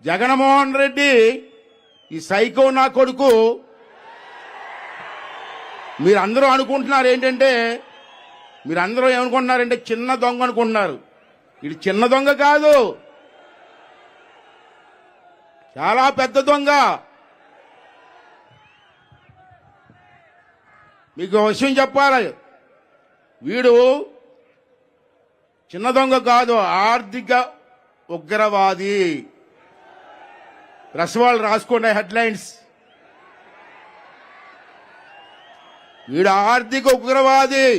జగన్మోహన్ రెడ్డి ఈ సైకో నా కొడుకు మీరందరూ అనుకుంటున్నారు ఏంటంటే మీరందరూ ఏమనుకుంటున్నారంటే చిన్న దొంగ అనుకుంటున్నారు. ఇది చిన్న దొంగ కాదు, చాలా పెద్ద దొంగ. మీకు ఒక విషయం చెప్పాలి, వీడు చిన్న దొంగ కాదు, ఆర్థిక ఉగ్రవాది. ప్రెస్ వాళ్ళు రాసుకోండి హెడ్లైన్స్. వీడు ఆర్థిక ఉగ్రవాది,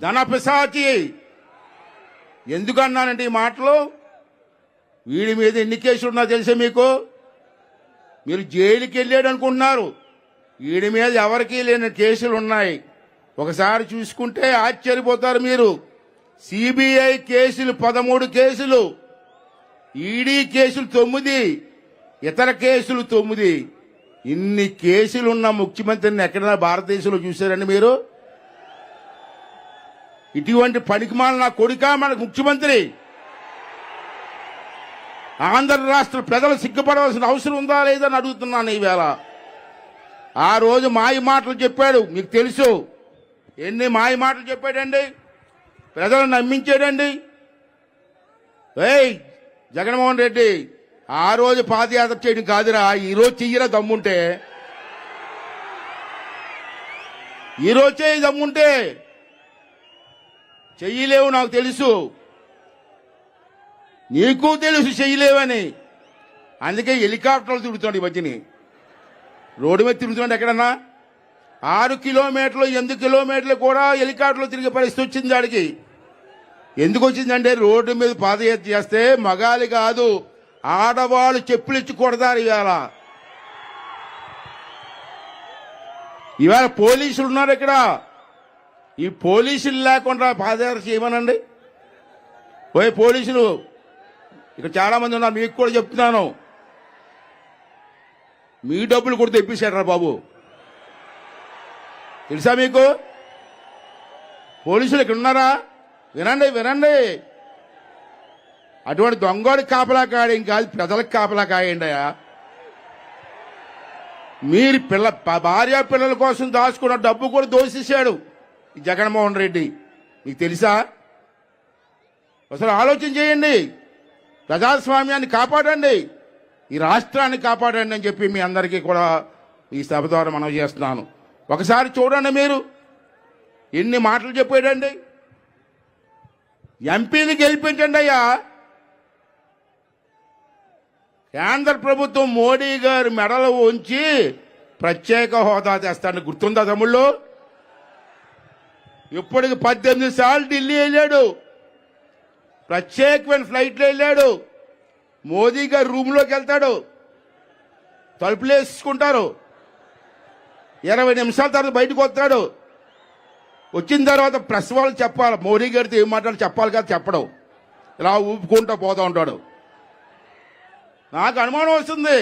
ధన పిశాచి. ఎందుకన్నానంటే ఈ మాటలు, వీడి మీద ఎన్ని కేసులు ఉన్నా తెలుసా మీకు? మీరు జైలుకి వెళ్ళాడు అనుకుంటున్నారు, వీడి మీద ఎవరికీ లేని కేసులు ఉన్నాయి. ఒకసారి చూసుకుంటే ఆశ్చర్యపోతారు మీరు. సిబిఐ కేసులు 13 కేసులు, ఈడీ కేసులు 9, ఇతర కేసులు 9. ఇన్ని కేసులున్న ముఖ్యమంత్రిని ఎక్కడైనా భారతదేశంలో చూశారండి మీరు? ఇటువంటి పనికిమాల నా కొడుకా మనకు ముఖ్యమంత్రి? ఆంధ్ర రాష్ట్ర ప్రజలు సిగ్గుపడవలసిన అవసరం ఉందా లేదని అడుగుతున్నాను ఈవేళ. ఆ రోజు మాయ మాటలు చెప్పాడు, మీకు తెలుసు. ఎన్ని మాయ మాటలు చెప్పాడండి, ప్రజలను నమ్మించాడండి. ఏయ్ జగన్మోహన్ రెడ్డి, ఆ రోజు పాదయాత్ర చేయడం కాదురా, ఈరోజు చెయ్యరా దమ్ముంటే. ఈరోజు చేయి దమ్ముంటే. చెయ్యలేవు, నాకు తెలుసు, నీకు తెలుసు చెయ్యలేవని. అందుకే హెలికాప్టర్లు తిరుగుతాడు ఈ మధ్యని, రోడ్డు మీద తిరుగుతున్నాడు. ఎక్కడన్నా 6 కిలోమీటర్లు 8 కిలోమీటర్లు కూడా హెలికాప్టర్లు తిరిగే పరిస్థితి వచ్చింది వాడికి. ఎందుకు వచ్చిందంటే రోడ్డు మీద పాదయాత్ర చేస్తే మగాలి కాదు, ఆడవాళ్ళు చెప్పులు ఇచ్చి కొడతారు. ఇవాళ పోలీసులు ఉన్నారు ఇక్కడ. ఈ పోలీసులు లేకుండా పాదయాత్ర చేయమనండి. పోయి పోలీసులు ఇక్కడ చాలా మంది ఉన్నారు, మీకు కూడా చెప్తున్నాను, మీ డబ్బులు కూడా తెప్పించారా బాబు, తెలుసా మీకు? పోలీసులు ఇక్కడ ఉన్నారా? వినండి వినండి. అటువంటి దొంగోడి కాపలా కాయడం కాదు, ప్రజలకు కాపలా కాయండియా. మీరు భార్య పిల్లల కోసం దాచుకున్న డబ్బు కూడా దోషించాడు ఈ జగన్మోహన్ రెడ్డి, మీకు తెలుసా? అసలు ఆలోచన చేయండి. ప్రజాస్వామ్యాన్ని కాపాడండి, ఈ రాష్ట్రాన్ని కాపాడండి అని చెప్పి మీ అందరికీ కూడా ఈ సభ ద్వారా మనం చేస్తున్నాను. ఒకసారి చూడండి మీరు ఎన్ని మాటలు చెప్పాడండి. ఎంపీని గెలిపించండి అయ్యా. కేంద్ర ప్రభుత్వం మోడీ గారి మెడలు ఉంచి ప్రత్యేక హోదా తెస్తాడని గుర్తుందా తమ్ముళ్ళు? ఇప్పటికి 18 సార్లు ఢిల్లీ వెళ్ళాడు, ప్రత్యేకమైన ఫ్లైట్లో వెళ్ళాడు. మోదీ గారు రూమ్లోకి వెళ్తాడు, తలుపులు వేసుకుంటారు, 20 నిమిషాల తర్వాత బయటకు వస్తాడు. వచ్చిన తర్వాత ప్రెస్ వాళ్ళు చెప్పాలి, మోడీ గారితో ఏం మాట్లాడి చెప్పాలి కదా, చెప్పడం, ఇలా ఊపుకుంటూ పోతూ ఉంటాడు. నాకు అనుమానం వస్తుంది,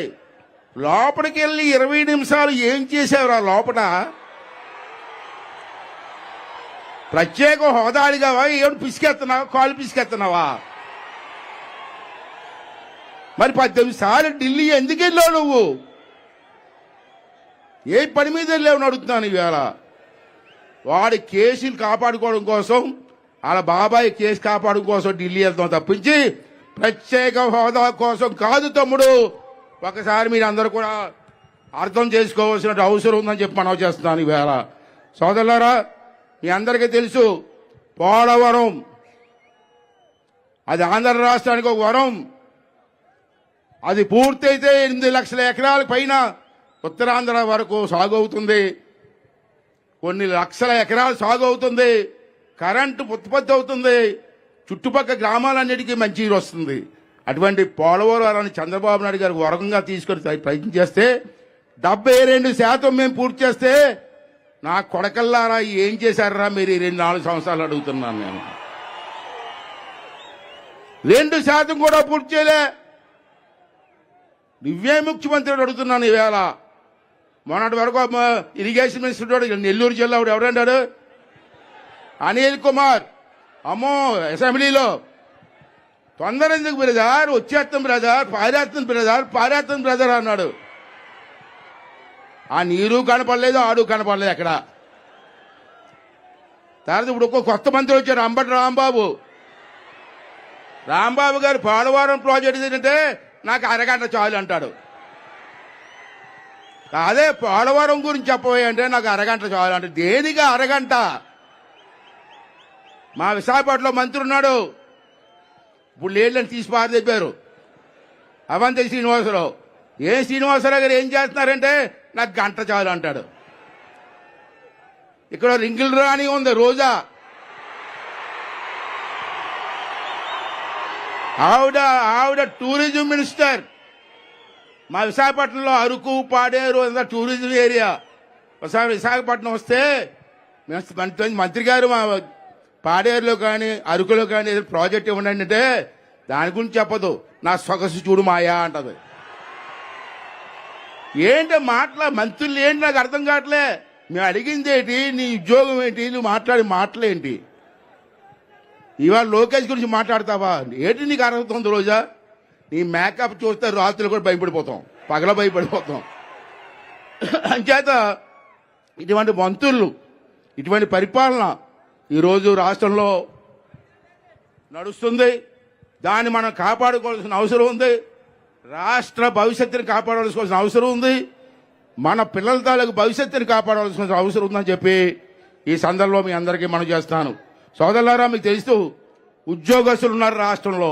లోపలికి వెళ్ళి 20 నిమిషాలు ఏం చేసేవారు ఆ లోపల? ప్రత్యేక హోదా అడిగావా? ఏమిటి పిసికెత్తున్నావా? కాలు పిసికెత్తున్నావా? మరి 18 సార్లు ఢిల్లీ ఎందుకు వెళ్ళావు నువ్వు? ఏ పని మీద వెళ్ళావు అడుగుతున్నాను ఈవేళ. వాడి కేసులు కాపాడుకోవడం కోసం, వాళ్ళ బాబాయ్ కేసు కాపాడుకోవడం కోసం ఢిల్లీ వెళ్తాం తప్పించి ప్రత్యేక హోదా కోసం కాదు తమ్ముడు. ఒకసారి మీరు అందరూ కూడా అర్థం చేసుకోవాల్సిన అవసరం ఉందని చెప్పి మనం చేస్తున్నాను ఈవేళ. సోదరులారా, మీ అందరికీ తెలుసు, పోలవరం అది ఆంధ్ర రాష్ట్రానికి ఒక వరం. అది పూర్తయితే 8 లక్షల ఎకరాల పైన ఉత్తరాంధ్ర వరకు సాగు అవుతుంది, కొన్ని లక్షల ఎకరాలు సాగు అవుతుంది, కరెంటు ఉత్పత్తి అవుతుంది, చుట్టుపక్కల గ్రామాలన్నిటికీ మంచి నీరు వస్తుంది. అటువంటి పోలవరాన్ని చంద్రబాబు నాయుడు గారు వరంగా తీసుకొని ప్రయత్నం చేస్తే 72% మేము పూర్తి చేస్తే, నా కొడకల్లారా ఏం చేశారా మీరు ఈ 4 సంవత్సరాలు అడుగుతున్నాను నేను. 2% కూడా పూర్తి చేయలే. నువ్వే ముఖ్యమంత్రి అడుగుతున్నాను ఈవేళ. మొన్నటి వరకు ఇరిగేషన్ మినిస్టర్ నెల్లూరు జిల్లా ఎవరంటాడు? అనిల్ కుమార్. అమ్మో, అసెంబ్లీలో తొందర ఎందుకు బ్రదర్, వచ్చేస్తాం బ్రదర్, పారేస్తాం బ్రదర్ అన్నాడు. ఆ నీరు కనపడలేదు, ఆడు కనపడలేదు ఎక్కడ. తర్వాత ఇప్పుడు ఒక్క కొత్త మంత్రి వచ్చారు, అంబటి రాంబాబు గారు పోలవరం ప్రాజెక్టు ఏంటంటే నాకు అరగంట చాలు అంటాడు. అదే పోలవరం గురించి చెప్పబోయే అంటే నాకు అరగంట చాలు అంటే దేనిగా అరగంట? మా విశాఖపట్నంలో మంత్రి ఉన్నాడు, ఇప్పుడు లేళ్ళని తీసి పారదెప్పారు, అవంతి శ్రీనివాసరావు. శ్రీనివాసరావు గారు ఏం చేస్తున్నారంటే నాకు గంట చాలు అంటాడు. ఇక్కడ రింగిల్ రాణి ఉంది రోజా, ఆవిడ టూరిజం మినిస్టర్. మా విశాఖపట్నంలో అరకు, పాడేరు అంతా టూరిజం ఏరియా. ఒకసారి విశాఖపట్నం వస్తే మంత్రి గారు మా పాడేరులో కానీ అరకులో కానీ ఏదో ప్రాజెక్ట్ ఇవ్వండి అంటే దాని గురించి చెప్పదు, నా సొగసు చూడు మాయా అంటది. ఏంటి మంత్రులు ఏంటి నాకు అర్థం కావట్లే. మేము అడిగింది ఏంటి, నీ ఉద్యోగం ఏంటి, నువ్వు మాట్లాడే మాటలేంటి? ఇవాళ లోకేష్ గురించి మాట్లాడతావా? ఏంటి నీకు అర్హత ఉంది రోజా? నీ మేకప్ చూస్తే రాత్రులు కూడా భయపడిపోతాం, పగల భయపడిపోతాం. అంచేత ఇటువంటి మంత్రులు, ఇటువంటి పరిపాలన ఈరోజు రాష్ట్రంలో నడుస్తుంది. దాన్ని మనం కాపాడుకోవాల్సిన అవసరం ఉంది. రాష్ట్ర భవిష్యత్తుని కాపాడవలసిన అవసరం ఉంది. మన పిల్లల తాలూకు భవిష్యత్తుని కాపాడవలసిన అవసరం ఉందని చెప్పి ఈ సందర్భంలో మీ అందరికీ మనం చేస్తాను. సోదరులారా, మీకు తెలుస్తూ ఉద్యోగస్తులు ఉన్నారు రాష్ట్రంలో.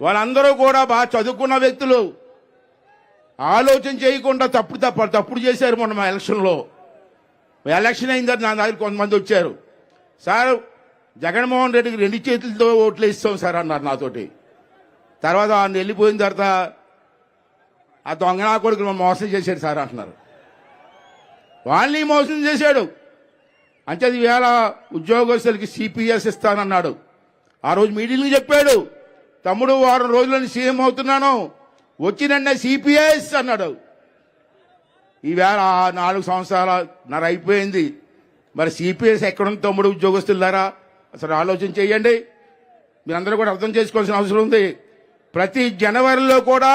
వాళ్ళందరూ కూడా బాగా చదువుకున్న వ్యక్తులు, ఆలోచన చేయకుండా తప్పుడు చేశారు. మొన్న మా ఎలక్షన్లో ఎలక్షన్ అయిందని నా దగ్గర కొంతమంది వచ్చారు. సార్ జగన్మోహన్ రెడ్డికి 2 చేతులతో ఓట్లు ఇస్తాం సార్ అన్నారు నాతోటి. తర్వాత ఆయన వెళ్ళిపోయిన తర్వాత ఆ దొంగనా కొడుకు మోసం చేశాడు సార్ అంటున్నారు. వాళ్ళని మోసం చేశాడు. అంటే ఈవేళ ఉద్యోగస్తులకి సిపిఎస్ ఇస్తానన్నాడు. ఆ రోజు మీటింగ్లో చెప్పాడు, తమ్ముడు వారం రోజులని సీఎం అవుతున్నాను, వచ్చినన్నే సిపిఎస్ అన్నాడు. ఈవేళ 4 సంవత్సరాల అయిపోయింది. మరి సిపిఎస్ ఎక్కడుంది తమ్ముడు? ఉద్యోగస్తులారా అసలు ఆలోచన చేయండి. మీరందరూ కూడా అర్థం చేసుకోవాల్సిన అవసరం ఉంది. ప్రతి జనవరిలో కూడా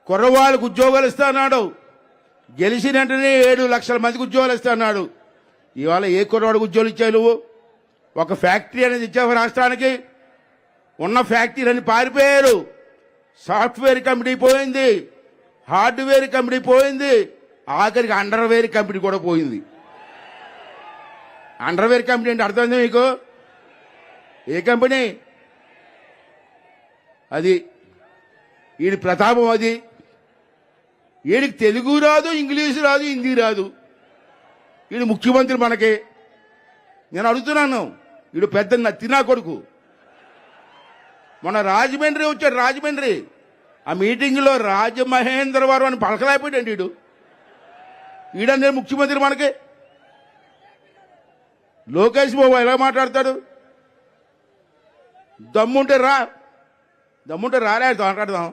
కుర్రవాళ్ళకు ఉద్యోగాలు ఇస్తాడు. గెలిచిన వెంటనే 7 లక్షల మందికి ఉద్యోగాలు ఇస్తాడు. ఇవాళ ఏ కుర్రవాడికి ఉద్యోగాలు ఇచ్చావు నువ్వు? ఒక ఫ్యాక్టరీ అనేది ఇచ్చావు రాష్ట్రానికి? ఉన్న ఫ్యాక్టరీలన్నీ పారిపోయారు. సాఫ్ట్వేర్ కంపెనీ పోయింది, హార్డ్వేర్ కంపెనీ పోయింది, ఆఖరికి అండర్వేర్ కంపెనీ కూడా పోయింది. అండర్వేర్ కంపెనీ అంటే అర్థమైంది మీకు? ఏ కంపెనీ అది? వీడి ప్రతాపం అది. వీడికి తెలుగు రాదు, ఇంగ్లీషు రాదు, హిందీ రాదు. వీడు ముఖ్యమంత్రి మనకి. నేను అడుగుతున్నాను, వీడు పెద్ద నత్తినా కొడుకు. మొన్న రాజమండ్రి వచ్చాడు. రాజమండ్రి ఆ మీటింగ్లో రాజమహేంద్రవరం అని పలకలేకపోయాడు వీడు. వీడనే ముఖ్యమంత్రి మనకి. లోకేష్ బాబు ఎలా మాట్లాడతాడు? దమ్ముంటే రాలేదు మాట్లాడదాం.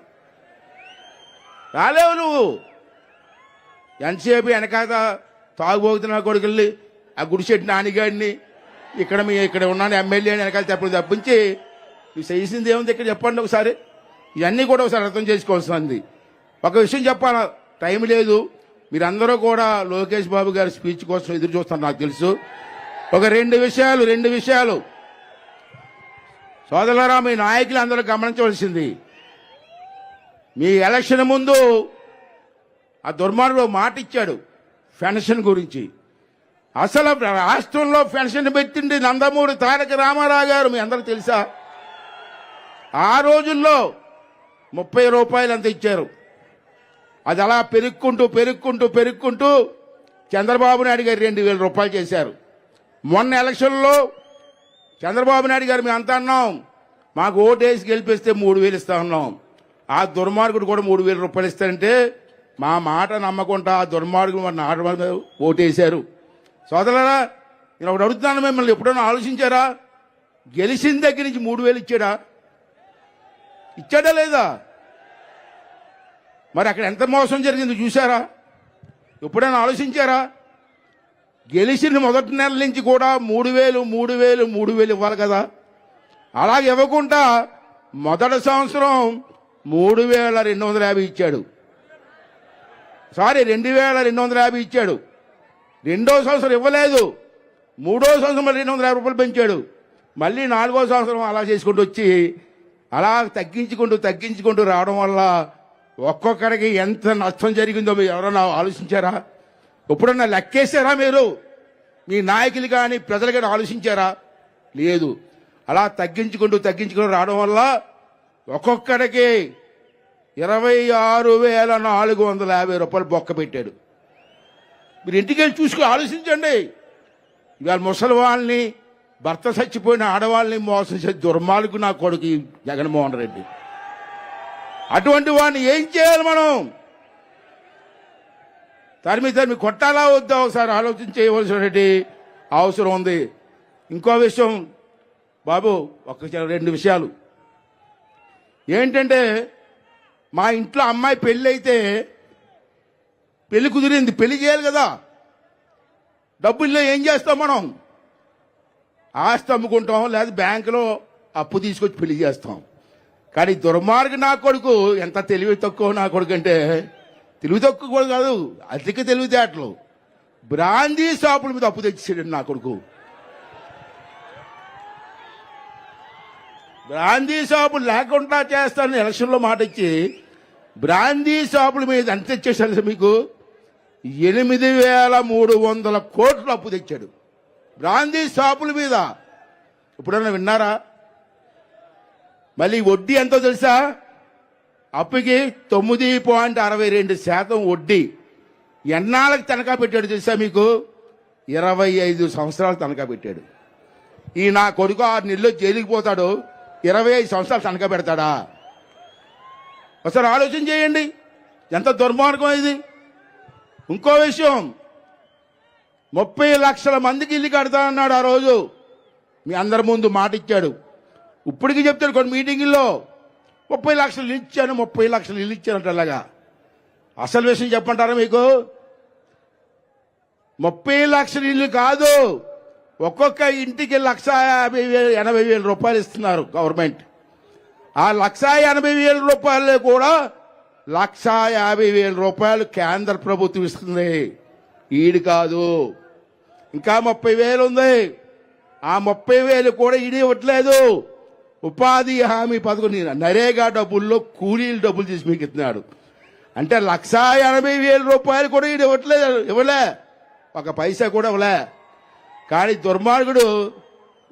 రాలేవు నువ్వు. ఎంతసేపు వెనకాత తాగుబోతున్నా కొడుకుల్ని, ఆ గుడిచెట్టు నానిగాడిని, ఇక్కడ ఉన్నాను ఎమ్మెల్యే అని వెనకాల తప్పించి నువ్వు చేసింది ఏముంది ఇక్కడ చెప్పండి ఒకసారి. ఇవన్నీ కూడా ఒకసారి అర్థం చేసుకోవాల్సింది. ఒక విషయం చెప్పాలా, టైం లేదు. మీరందరూ కూడా లోకేష్ బాబు గారి స్పీచ్ కోసం ఎదురు చూస్తారు నాకు తెలుసు. ఒక రెండు విషయాలు సోదరులారా, మీ నాయకులు అందరూ గమనించవలసింది. మీ ఎలక్షన్ ముందు ఆ దుర్మార్గుడు మాట ఇచ్చాడు పెన్షన్ గురించి. అసలు రాష్ట్రంలో పెన్షన్ పెట్టింది నందమూరి తారక రామారావు గారు. మీ అందరూ తెలుసా? ఆ రోజుల్లో 30 రూపాయలు అంత ఇచ్చారు. అది అలా పెరుక్కుంటూ చంద్రబాబు నాయుడు గారు 2,000 రూపాయలు చేశారు. మొన్న ఎలక్షన్లో చంద్రబాబు నాయుడు గారు మేము అంతా అన్నాం, మాకు ఓటేసి గెలిపిస్తే 3,000 ఇస్తా ఉన్నాం. ఆ దుర్మార్గుడు కూడా 3,000 రూపాయలు ఇస్తారంటే మా మాట నమ్మకుండా ఆ దుర్మార్గుడు మన నాట ఓటేశారు. సోదరులారా, నేను ఒకటి అడుగుతున్నాను, మిమ్మల్ని ఎప్పుడైనా ఆలోచించారా? గెలిచిన దగ్గర నుంచి 3,000 ఇచ్చాడా లేదా? మరి అక్కడ ఎంత మోసం జరిగింది చూసారా? ఎప్పుడైనా ఆలోచించారా? గెలిచిన మొదటి నెల నుంచి కూడా 3,000 ఇవ్వాలి కదా. అలాగే ఇవ్వకుండా మొదటి సంవత్సరం 3,250 ఇచ్చాడు. సారీ 2,250 ఇచ్చాడు. రెండో సంవత్సరం ఇవ్వలేదు. మూడో సంవత్సరం మళ్ళీ 250 రూపాయలు పెంచాడు. మళ్ళీ నాలుగో సంవత్సరం అలా చేసుకుంటూ వచ్చి అలా తగ్గించుకుంటూ రావడం వల్ల ఒక్కొక్కరికి ఎంత నష్టం జరిగిందో మీరు ఎవరన్నా ఆలోచించారా? ఎప్పుడన్నా లెక్కేశారా? మీరు మీ నాయకులు కానీ ప్రజలు కానీ ఆలోచించారా? లేదు. అలా తగ్గించుకుంటూ రావడం వల్ల ఒక్కొక్కడికి 26,450 రూపాయలు బొక్క పెట్టాడు. మీరు ఇంటికి వెళ్ళి చూసుకుని ఆలోచించండి. ఇవాళ ముసలి వాళ్ళని, భర్త చచ్చిపోయిన ఆడవాళ్ళని మోసం చేసే దుర్మార్గు నా కొడుకు జగన్మోహన్ రెడ్డి. అటువంటి వాడిని ఏం చేయాలి మనం? తరిమి కొట్టాలా వద్దా ఒకసారి ఆలోచన చేయవలసినటువంటి అవసరం ఉంది. ఇంకో విషయం బాబు, రెండు విషయాలు ఏంటంటే, మా ఇంట్లో అమ్మాయి పెళ్ళి అయితే పెళ్లి కుదిరింది, పెళ్లి చేయాలి కదా. డబ్బుల్లో ఏం చేస్తాం మనం? ఆస్తి అమ్ముకుంటాం, లేదా బ్యాంకులో అప్పు తీసుకొచ్చి పెళ్లి చేస్తాం. కానీ దుర్మార్గ నా కొడుకు ఎంత తెలివి తక్కువ నా కొడుకు అంటే, తెలివి తక్కువ కూడా కాదు, అధిక తెలివితేటలు. బ్రాందీ షాపుల మీద అప్పు తెచ్చేసాడు నా కొడుకు. బ్రాందీ షాపులు లేకుండా చేస్తానని ఎలక్షన్లో మాట ఇచ్చి బ్రాందీ షాపుల మీద ఎంత తెచ్చేసాడు మీకు? 8,300 కోట్లు అప్పు తెచ్చాడు బ్రాందీ షాపుల మీద. ఎప్పుడన్నా విన్నారా? మళ్ళీ వడ్డీ ఎంతో తెలుసా? అప్పుకి 9.62% వడ్డీ. ఎన్నాళ్ళకి తనఖా పెట్టాడు తెలుసా మీకు? 25 సంవత్సరాలు తనఖా పెట్టాడు. ఈ నా కొడుకు 6 నెలల్లో జైలుకి పోతాడు, 25 సంవత్సరాలు తనఖా పెడతాడా? ఒకసారి ఆలోచన చేయండి, ఎంత దుర్మార్గం ఇది. ఇంకో విషయం, 30 లక్షల మందికి ఇల్లు కడతానన్నాడు ఆ రోజు. మీ అందరి ముందు మాట ఇచ్చాడు. ఇప్పటికీ చెప్తాడు కొన్ని మీటింగుల్లో, 30 లక్షలు ఇల్లు ఇచ్చాను, 30 లక్షలు ఇల్లు ఇచ్చానంట. అలాగా అసలు విషయం చెప్పంటారా మీకు? 30 లక్షల ఇల్లు కాదు, ఒక్కొక్క ఇంటికి 1,80,000 రూపాయలు ఇస్తున్నారు గవర్నమెంట్. ఆ 1,80,000 రూపాయలు కూడా 1,50,000 రూపాయలు కేంద్ర ప్రభుత్వం ఇస్తుంది, ఈడు కాదు. ఇంకా 30,000 ఉంది, ఆ 30,000 కూడా ఈడు ఇవ్వట్లేదు. ఉపాధి హామీ పథకం నరేగా డబ్బుల్లో కూలీలు డబ్బులు తీసి మీకు ఇస్తున్నాడు. అంటే 1,80,000 రూపాయలు కూడా ఈడు ఇవ్వలే, ఒక పైసా కూడా ఇవ్వలే. కానీ దుర్మార్గుడు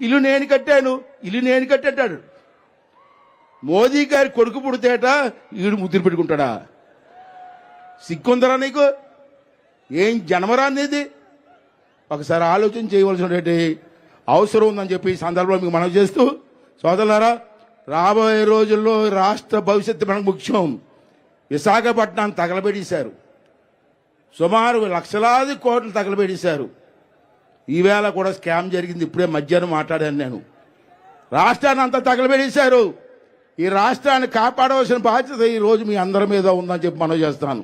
ఇల్లు నేను కట్టాడు. మోదీ గారి కొడుకు పుడితేట ఈడు ముద్దులు పెట్టుకుంటాడా? సిగ్గుందరా నీకు? ఏం జన్మరానిది? ఒకసారి ఆలోచన చేయవలసినటువంటి అవసరం ఉందని చెప్పి ఈ సందర్భంలో మీకు మనవి చేస్తూ, సోదరులారా, రాబోయే రోజుల్లో రాష్ట్ర భవిష్యత్తు మనకు ముఖ్యం. విశాఖపట్నాన్ని తగలబెట్టేశారు, సుమారు లక్షలాది కోట్లు తగలబెట్టేశారు. ఈవేళ కూడా స్కామ్ జరిగింది, ఇప్పుడే మధ్యాహ్నం మాట్లాడాను నేను. రాష్ట్రాన్ని అంతా తగలబెట్టేశారు. ఈ రాష్ట్రాన్ని కాపాడవలసిన బాధ్యత ఈ రోజు మీ అందరి మీద ఉందని చెప్పి మనవి చేస్తాను.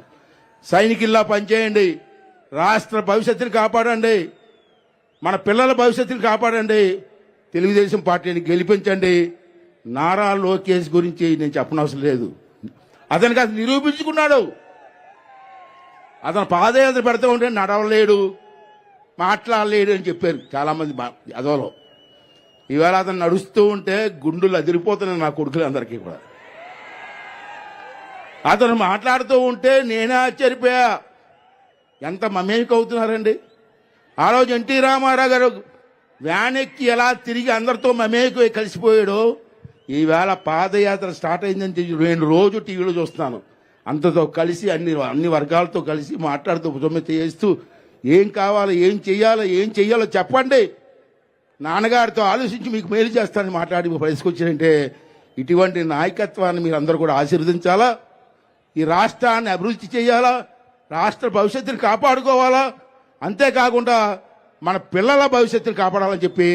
సైనికుల్లా పనిచేయండి, రాష్ట్ర భవిష్యత్తుని కాపాడండి, మన పిల్లల భవిష్యత్తుని కాపాడండి, తెలుగుదేశం పార్టీని గెలిపించండి. నారా లోకేష్ గురించి నేను చెప్పనవసరం లేదు, అతనికి అది నిరూపించుకున్నాడు. అతను పాదయాత్ర పెడతా ఉంటే నడవలేడు, మాట్లాడలేడు అని చెప్పారు చాలామంది అదోలో. ఈవేళ అతను నడుస్తూ ఉంటే గుండులు అదిరిపోతున్నాయి నా కొడుకులు అందరికీ కూడా. అతను మాట్లాడుతూ ఉంటే నేనే ఆశ్చర్యపోయా, ఎంత మమేక అవుతున్నారండి. ఆ రోజు ఎన్టీ రామారావు గారు వ్యాన్ ఎక్కి ఎలా తిరిగి అందరితో మమేక కలిసిపోయాడో, ఈవేళ పాదయాత్ర స్టార్ట్ అయిందని నేను రోజు టీవీలో చూస్తున్నాను. అంతతో కలిసి అన్ని వర్గాలతో కలిసి మాట్లాడుతూ సొమ్మెత చేస్తూ ఏం కావాలో ఏం చెయ్యాలో చెప్పండి, నాన్నగారితో ఆలోచించి మీకు మేలు చేస్తానని మాట్లాడి పరిసుకొచ్చారంటే, ఇటువంటి నాయకత్వాన్ని మీరు అందరూ కూడా ఆశీర్వదించాలా. ఈ రాష్ట్రాన్ని అభివృద్ధి చేయాలా, రాష్ట్ర భవిష్యత్తుని కాపాడుకోవాలా, అంతేకాకుండా మన పిల్లల భవిష్యత్తుని కాపాడాలని చెప్పి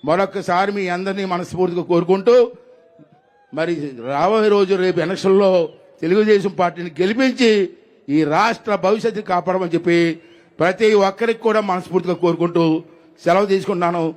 మరొకసారి మీ అందరినీ మనస్ఫూర్తిగా కోరుకుంటూ, మరి రాబోయే రోజు రేపు ఎలక్షన్లో తెలుగుదేశం పార్టీని గెలిపించి ఈ రాష్ట్ర భవిష్యత్తుని కాపాడమని చెప్పి ప్రతి ఒక్కరికి కూడా మనస్ఫూర్తిగా కోరుకుంటూ సెలవు తీసుకుంటున్నాను.